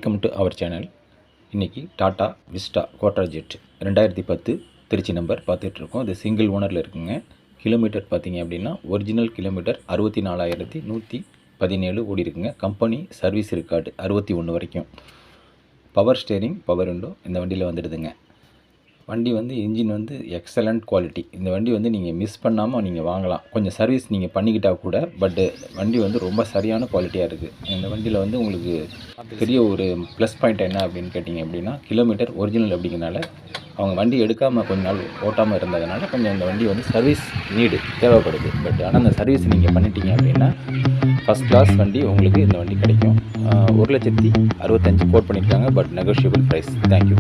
Welcome to our channel. இன்றைக்கி Tata Vista quadrajet 2010 Tiruchi number பார்த்துட்ருக்கோம். அது சிங்கிள் ஓனரில் இருக்குங்க. கிலோமீட்டர் பார்த்திங்க அப்படின்னா ஒரிஜினல் கிலோமீட்டர் 64,117 ஓடி இருக்குங்க. கம்பெனி சர்வீஸ் ரெக்கார்டு 61 வரைக்கும். பவர் ஸ்டேரிங், பவர் விண்டோ இந்த வண்டியில் வந்துடுதுங்க. வண்டி இன்ஜின் எக்ஸலண்ட் குவாலிட்டி. இந்த வண்டி நீங்கள் மிஸ் பண்ணாமல் நீங்கள் வாங்கலாம். கொஞ்சம் சர்வீஸ் நீங்கள் பண்ணிக்கிட்டால் கூட, பட்டு வண்டி ரொம்ப சரியான குவாலிட்டியாக இருக்குது. இந்த வண்டியில் உங்களுக்கு பெரிய ஒரு ப்ளஸ் பாயிண்ட் என்ன அப்படின்னு கேட்டிங்க அப்படின்னா, கிலோமீட்டர் ஒரிஜினல் அப்படிங்கிறனால அவங்க வண்டி எடுக்காமல் கொஞ்ச நாள் ஓட்டாமல் இருந்ததுனால கொஞ்சம் இந்த வண்டி சர்வீஸ் நீடு தேவைப்படுது. பட் ஆனால் அந்த சர்வீஸ் நீங்கள் பண்ணிட்டீங்க அப்படின்னா ஃபஸ்ட் கிளாஸ் வண்டி உங்களுக்கு இந்த வண்டி கிடைக்கும். 1,65,000 கோட் பண்ணியிருக்காங்க. But negotiable price. தேங்க்யூ.